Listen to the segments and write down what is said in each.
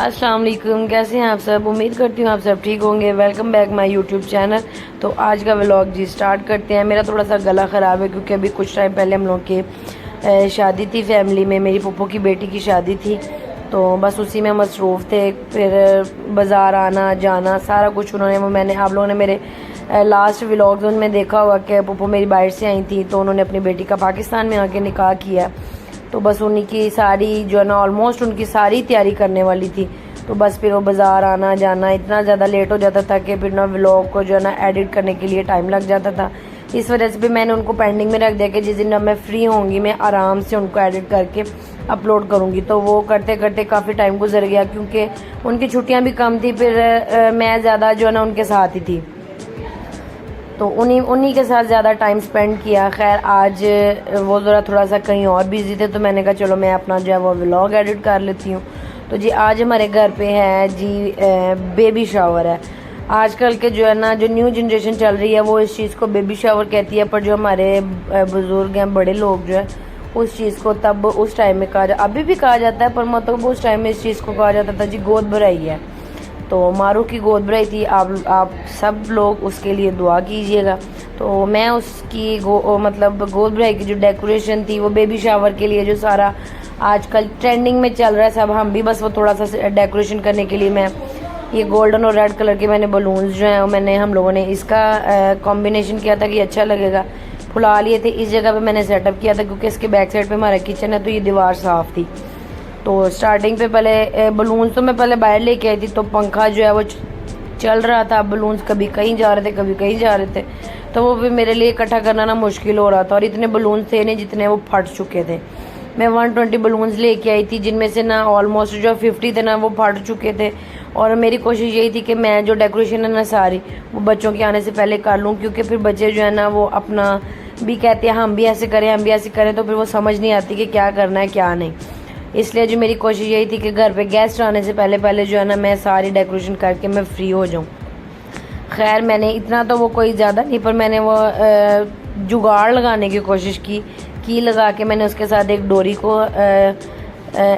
अस्सलाम वालेकुम, कैसे हैं आप सब। उम्मीद करती हूँ आप सब ठीक होंगे। Welcome back my YouTube channel. तो आज का व्लॉग जी स्टार्ट करते हैं। मेरा थोड़ा सा गला ख़राब है क्योंकि अभी कुछ टाइम पहले हम लोग के शादी थी फैमिली में, मेरी पप्पो की बेटी की शादी थी। तो बस उसी में मसरूफ़ थे। फिर बाज़ार आना जाना सारा कुछ उन्होंने मैंने आप लोगों ने मेरे लास्ट व्लॉग्स उनमें देखा हुआ कि पप्पो मेरी बाहर से आई थी, तो उन्होंने अपनी बेटी का पाकिस्तान में आके निकाह किया। तो बस उन्हीं की सारी जो है ना ऑलमोस्ट उनकी सारी तैयारी करने वाली थी। तो बस फिर वो बाज़ार आना जाना इतना ज़्यादा लेट हो जाता था कि फिर ना व्लॉग को जो है ना एडिट करने के लिए टाइम लग जाता था। इस वजह से भी मैंने उनको पेंडिंग में रख दिया कि जिस दिन मैं फ्री होंगी मैं आराम से उनको एडिट करके अपलोड करूँगी। तो वो करते करते काफ़ी टाइम गुजर गया क्योंकि उनकी छुट्टियाँ भी कम थी। फिर मैं ज़्यादा जो है ना उनके साथ ही थी, तो उन्हीं के साथ ज़्यादा टाइम स्पेंड किया। खैर आज वो ज़रा थोड़ा सा कहीं और बिज़ी थे, तो मैंने कहा चलो मैं अपना जो है वो व्लॉग एडिट कर लेती हूँ। तो जी आज हमारे घर पे है जी बेबी शावर है। आजकल के जो है ना जो न्यू जनरेशन चल रही है वो इस चीज़ को बेबी शावर कहती है, पर जो हमारे बुज़ुर्ग हैं, बड़े लोग जो है उस चीज़ को तब उस टाइम में अभी भी कहा जाता है, पर मतलब उस टाइम में इस चीज़ को कहा जाता था जी गोद भराई है। तो मारू की गोद भराई थी। आप सब लोग उसके लिए दुआ कीजिएगा। तो मैं उसकी मतलब गोद भराई की जो डेकोरेशन थी वो बेबी शावर के लिए जो सारा आजकल ट्रेंडिंग में चल रहा है सब, हम भी बस वो थोड़ा सा डेकोरेशन करने के लिए मैं ये गोल्डन और रेड कलर के मैंने बलून्स जो हैं हम लोगों ने इसका कॉम्बिनेशन किया था कि अच्छा लगेगा, फुला लिए थे। इस जगह पे मैंने सेटअप किया था क्योंकि इसके बैक साइड पे हमारा किचन है, तो ये दीवार साफ़ थी। तो स्टार्टिंग पे पहले बलून्स तो मैं पहले बाहर लेके आई थी, तो पंखा जो है वो चल रहा था। बलून्स कभी कहीं जा रहे थे कभी कहीं जा रहे थे, तो वो भी मेरे लिए इकट्ठा करना ना मुश्किल हो रहा था। और इतने बलून्स थे नहीं जितने वो फट चुके थे। मैं 120 बलून्स लेके आई थी, जिनमें से ना ऑलमोस्ट जो 50 थे ना वो फट चुके थे। और मेरी कोशिश यही थी कि मैं जो डेकोरेशन है ना सारी वो बच्चों के आने से पहले कर लूँ, क्योंकि फिर बच्चे जो है ना वो अपना भी कहते हैं हम भी ऐसे करें हम भी ऐसे करें, तो फिर वो समझ नहीं आती कि क्या करना है क्या नहीं। इसलिए जो मेरी कोशिश यही थी कि घर पे गेस्ट आने से पहले पहले जो है ना मैं सारी डेकोरेशन करके मैं फ्री हो जाऊँ। खैर मैंने इतना तो वो कोई ज़्यादा नहीं, पर मैंने वो जुगाड़ लगाने की कोशिश की लगा के मैंने उसके साथ एक डोरी को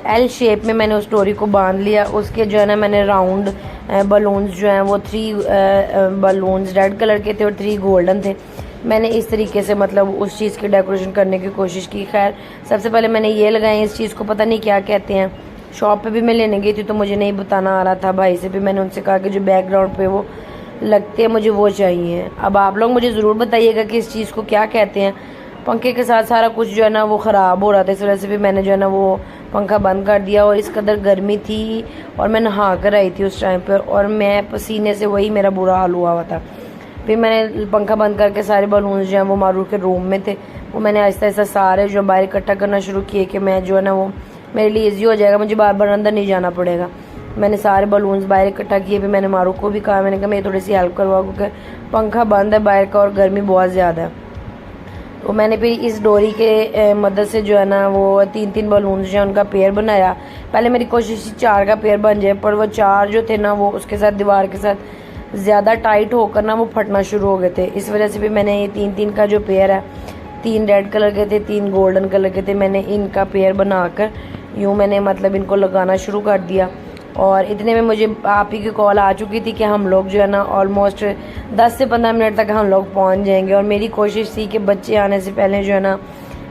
एल शेप में मैंने उस डोरी को बांध लिया। उसके जो है ना मैंने राउंड बलून्स जो हैं वो 3 बलून्स रेड कलर के थे और 3 गोल्डन थे। मैंने इस तरीके से मतलब उस चीज़ की डेकोरेशन करने की कोशिश की। खैर सबसे पहले मैंने ये लगाए, इस चीज़ को पता नहीं क्या कहते हैं। शॉप पे भी मैं लेने गई थी तो मुझे नहीं बताना आ रहा था भाई से, भी मैंने उनसे कहा कि जो बैकग्राउंड पे वो लगते हैं मुझे वो चाहिए। अब आप लोग मुझे ज़रूर बताइएगा कि इस चीज़ को क्या कहते हैं। पंखे के साथ सारा कुछ जो है ना वो ख़राब हो रहा था, इस वजह से भी मैंने जो है ना वो पंखा बंद कर दिया। और इस कदर गर्मी थी और मैं नहा कर आई थी उस टाइम पर, और मैं पसीने से वही मेरा बुरा हाल हुआ था। फिर मैंने पंखा बंद करके सारे बलून्स जो हैं वो मारू के रूम में थे, वो मैंने आहिस्ता आहिस्ता सारे जो बाहर इकट्ठा करना शुरू किए कि मैं जो है ना वो मेरे लिए ईजी हो जाएगा, मुझे बार बार अंदर नहीं जाना पड़ेगा। मैंने सारे बलून्स बाहर इकट्ठा किए। फिर मैंने मारू को भी कहा, मैंने कहा मैं थोड़ी सी हेल्प करवाओ क्योंकि पंखा बंद है बाहर का और गर्मी बहुत ज़्यादा है। तो मैंने फिर इस डोरी के मदद से जो है ना वो 3-3 बलून्स जो है उनका पेयर बनाया। पहले मेरी कोशिश 4 का पेयर बन जाए, पर वो 4 जो थे ना वो उसके साथ दीवार के साथ ज़्यादा टाइट होकर ना वो फटना शुरू हो गए थे। इस वजह से भी मैंने ये 3-3 का जो पेयर है, 3 रेड कलर के थे 3 गोल्डन कलर के थे, मैंने इनका पेयर बनाकर यूँ मैंने मतलब इनको लगाना शुरू कर दिया। और इतने में मुझे आप ही की कॉल आ चुकी थी कि हम लोग जो है ना ऑलमोस्ट 10 से 15 मिनट तक हम लोग पहुंच जाएंगे। और मेरी कोशिश थी कि बच्चे आने से पहले जो है ना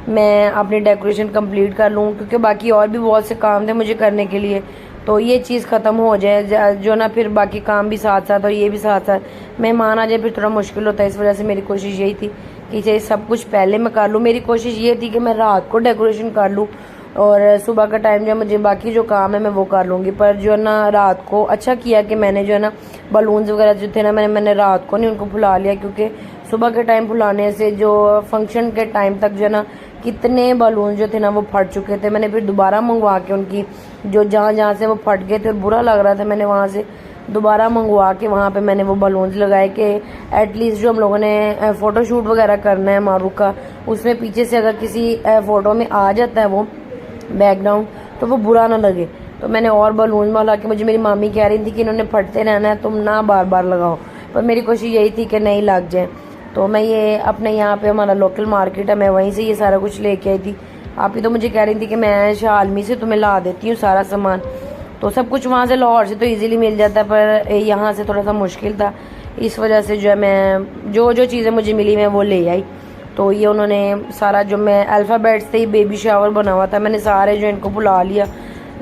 मैं अपनी डेकोरेशन कंप्लीट कर लूँ, क्योंकि बाकी और भी बहुत से काम थे मुझे करने के लिए। तो ये चीज़ ख़त्म हो जाए जो ना फिर बाकी काम भी साथ साथ और ये भी साथ साथ मेहमान आ जाए फिर थोड़ा मुश्किल होता है। इस वजह से मेरी कोशिश यही थी कि ये सब कुछ पहले मैं कर लूँ। मेरी कोशिश ये थी कि मैं रात को डेकोरेशन कर लूँ और सुबह का टाइम जो मुझे बाकी जो काम है मैं वो कर लूँगी। पर जो है ना रात को अच्छा किया कि मैंने जो है ना बलून्स वगैरह जो थे ना मैंने रात को नहीं उनको फुला लिया, क्योंकि सुबह के टाइम फुलाने से जो फंक्शन के टाइम तक जो है ना कितने बलून जो थे ना वो फट चुके थे। मैंने फिर दोबारा मंगवा के उनकी जो जहाँ से वो फट गए थे और बुरा लग रहा था, मैंने वहाँ से दोबारा मंगवा के वहाँ पे मैंने वो बलून्स लगाए कि एटलीस्ट जो हम लोगों ने फ़ोटोशूट वगैरह करना है मारू का, उसमें पीछे से अगर किसी फ़ोटो में आ जाता है वो बैकग्राउंड तो वो बुरा ना लगे। तो मैंने और बलून वाला कि मुझे मेरी मामी कह रही थी कि इन्होंने फटते रहना है, तुम ना बार बार लगाओ, पर मेरी कोशिश यही थी कि नहीं लग जाए। तो मैं ये अपने यहाँ पे हमारा लोकल मार्केट है, मैं वहीं से ये सारा कुछ लेके आई थी। आप ही तो मुझे कह रही थी कि मैं शालमी से तुम्हें ला देती हूँ सारा सामान, तो सब कुछ वहाँ से लाहौर से तो इजीली मिल जाता है, पर यहाँ से थोड़ा सा मुश्किल था। इस वजह से जो है मैं जो चीज़ें मुझे मिली मैं वो ले आई। तो ये उन्होंने सारा जो मैं अल्फ़ाबेट्स से ही बेबी शावर बना हुआ था, मैंने सारे जो इनको बुला लिया।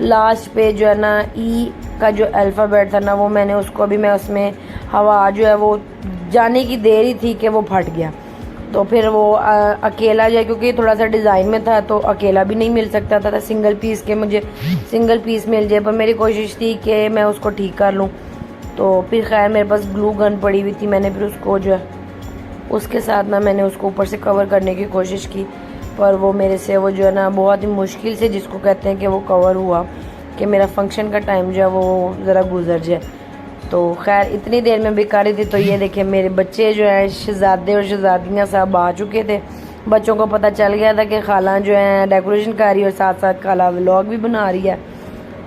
लास्ट पे जो है ना ई का जो अल्फ़ाबेट था ना वो मैंने उसको भी मैं उसमें हवा जो है वो जाने की देर ही थी कि वो फट गया। तो फिर वो अकेला जो है, क्योंकि थोड़ा सा डिज़ाइन में था तो अकेला भी नहीं मिल सकता था, सिंगल पीस के मुझे सिंगल पीस मिल जाए, पर मेरी कोशिश थी कि मैं उसको ठीक कर लूँ। तो फिर खैर मेरे पास ग्लू गन पड़ी हुई थी, मैंने फिर उसको जो है उसके साथ ना मैंने उसको ऊपर से कवर करने की कोशिश की, पर वो मेरे से वो जो है ना बहुत ही मुश्किल से, जिसको कहते हैं कि वो कवर हुआ कि मेरा फंक्शन का टाइम जो है वो ज़रा गुजर जाए। तो खैर इतनी देर में भी कर रही थी। तो ये देखिए मेरे बच्चे जो हैं शहज़ादे और शहज़ादियाँ सब आ चुके थे। बच्चों को पता चल गया था कि खाला जो है डेकोरेशन कर रही है और साथ साथ खाला व्लॉग भी बना रही है।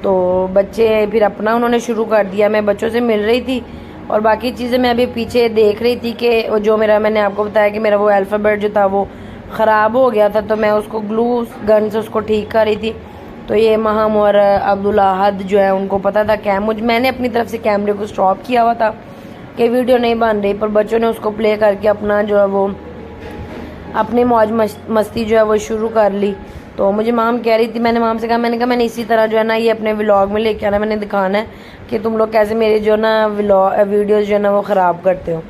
तो बच्चे फिर अपना उन्होंने शुरू कर दिया। मैं बच्चों से मिल रही थी और बाकी चीज़ें मैं अभी पीछे देख रही थी कि जो मैंने आपको बताया कि मेरा वो अल्फ़ाबेट जो था वो ख़राब हो गया था, तो मैं उसको ग्लू गन से उसको ठीक कर रही थी। तो ये महम और अब्दुल अहद जो है उनको पता था मैंने अपनी तरफ से कैमरे को स्टॉप किया हुआ था कि वीडियो नहीं बन रही, पर बच्चों ने उसको प्ले करके अपना जो है वो अपनी मौज मस्ती जो है वो शुरू कर ली। तो मुझे माम कह रही थी, मैंने माम से कहा, मैंने इसी तरह जो है ना ये अपने व्लॉग में लेके आना, मैंने दिखाना है कि तुम लोग कैसे मेरे जो ना वीडियोज़ जो है ना वो ख़राब करते हो।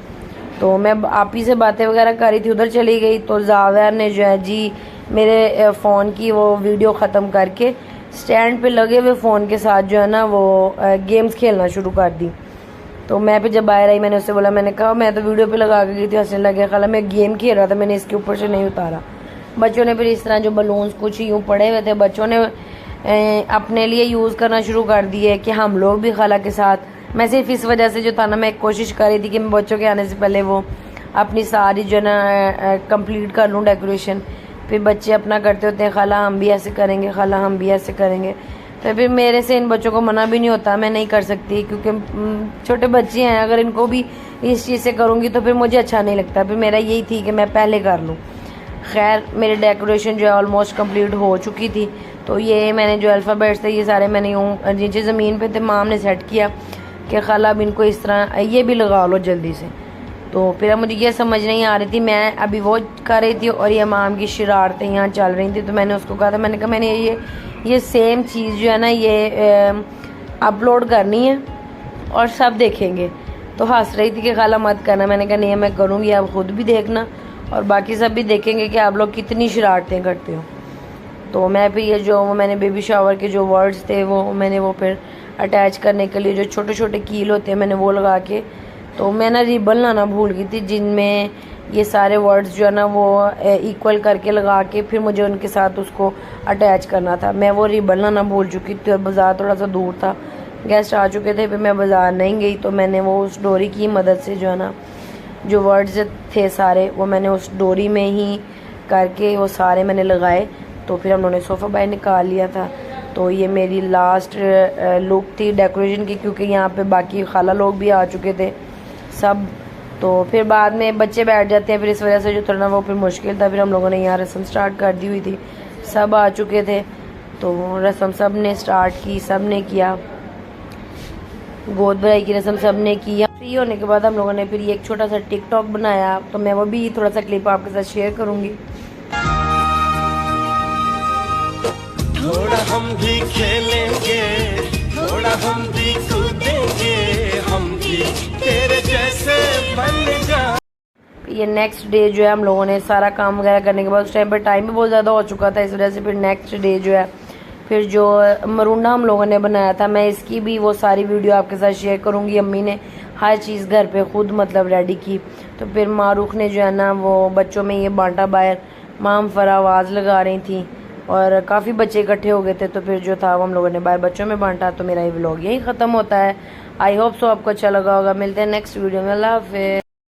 तो मैं आप ही से बातें वगैरह कर रही थी, उधर चली गई तो जावेर ने जो है जी मेरे फ़ोन की वो वीडियो ख़त्म करके स्टैंड पे लगे हुए फ़ोन के साथ जो है ना वो गेम्स खेलना शुरू कर दी। तो मैं फिर जब बाहर आई मैंने उससे बोला, मैंने कहा मैं तो वीडियो पे लगा के गई थी, हंसने लगे, खाला मैं गेम खेल रहा था, मैंने इसके ऊपर से नहीं उतारा। बच्चों ने फिर इस तरह जो बलून्स कुछ यूँ पड़े हुए थे बच्चों ने अपने लिए यूज़ करना शुरू कर दिए कि हम लोग भी खाला के साथ। मैं सिर्फ इस वजह से जो था ना मैं कोशिश कर रही थी कि मैं बच्चों के आने से पहले वो अपनी सारी जो ना कंप्लीट कर लूँ डेकोरेशन। फिर बच्चे अपना करते होते हैं, खाला हम भी ऐसे करेंगे, खाला हम भी ऐसे करेंगे। तो फिर मेरे से इन बच्चों को मना भी नहीं होता, मैं नहीं कर सकती क्योंकि छोटे बच्चे हैं, अगर इनको भी इस चीज़ से करूँगी तो फिर मुझे अच्छा नहीं लगता। फिर मेरा यही थी कि मैं पहले कर लूँ। खैर मेरी डेकोरेशन जो है ऑलमोस्ट कंप्लीट हो चुकी थी। तो ये मैंने जो अल्फ़ाबेट्स थे ये सारे मैंने यूँ नीचे ज़मीन पे थे, माम ने सेट किया कि खाला अब इनको इस तरह ये भी लगा लो जल्दी से। तो फिर अब मुझे ये समझ नहीं आ रही थी, मैं अभी वो कर रही थी और ये माम की शरारतें यहाँ चल रही थी। तो मैंने उसको कहा था, मैंने कहा मैंने ये सेम चीज़ जो है ना ये अपलोड करनी है और सब देखेंगे। तो हंस रही थी कि खाला मत करना, मैंने कहा नहीं मैं करूँगी, आप ख़ुद भी देखना और बाकी सब भी देखेंगे कि आप लोग कितनी शरारतें करते हो। तो मैं फिर ये जो मैंने बेबी शावर के जो वर्ड्स थे वो मैंने वो फिर अटैच करने के लिए जो छोटे छोटे कील होते हैं मैंने वो लगा के, तो मैं ना रिबन लाना भूल गई थी जिनमें ये सारे वर्ड्स जो है ना वो इक्वल करके लगा के फिर मुझे उनके साथ उसको अटैच करना था। मैं वो रिबन लाना भूल चुकी थी, बाज़ार थोड़ा सा दूर था, गेस्ट आ चुके थे, फिर मैं बाज़ार नहीं गई। तो मैंने वो उस डोरी की मदद से जो है ना जो वर्ड्स थे सारे वो मैंने उस डोरी में ही करके वो सारे मैंने लगाए। तो फिर हम लोगों ने सोफ़ा बाहर निकाल लिया था। तो ये मेरी लास्ट लुक थी डेकोरेशन की, क्योंकि यहाँ पे बाकी खाला लोग भी आ चुके थे सब। तो फिर बाद में बच्चे बैठ जाते हैं, फिर इस वजह से जो थोड़ा वो फिर मुश्किल था। फिर हम लोगों ने यहाँ रस्म स्टार्ट कर दी हुई थी, सब आ चुके थे तो रस्म सब ने स्टार्ट की, सब ने किया, गोद भराई की रस्म सब ने की। फ्री होने के बाद हम लोगों ने फिर ये एक छोटा सा टिकटॉक बनाया, तो मैं वो भी थोड़ा सा क्लिप आपके साथ शेयर करूँगी। थोड़ा हम भी खेलेंगे, थोड़ा हम भी कूदेंगे, हम भी तेरे जैसे बन जा। ये नेक्स्ट डे जो है हम लोगों ने सारा काम वगैरह करने के बाद उस टाइम पर टाइम भी बहुत ज़्यादा हो चुका था, इस वजह से फिर नेक्स्ट डे जो है फिर जो मरूंडा हम लोगों ने बनाया था, मैं इसकी भी वो सारी वीडियो आपके साथ शेयर करूँगी। अम्मी ने हर चीज़ घर पे खुद मतलब रेडी की। तो फिर मारूख ने जो है ना वो बच्चों में ये बांटा बाहर, माम फरा आवाज़ लगा रही थी और काफ़ी बच्चे इकट्ठे हो गए थे। तो फिर जो था वो हम लोगों ने बाहर बच्चों में बांटा। तो मेरा ये व्लॉग यही ख़त्म होता है। आई होप सो आपको अच्छा लगा होगा। मिलते हैं नेक्स्ट वीडियो में। अल्लाह हाफ़िज़।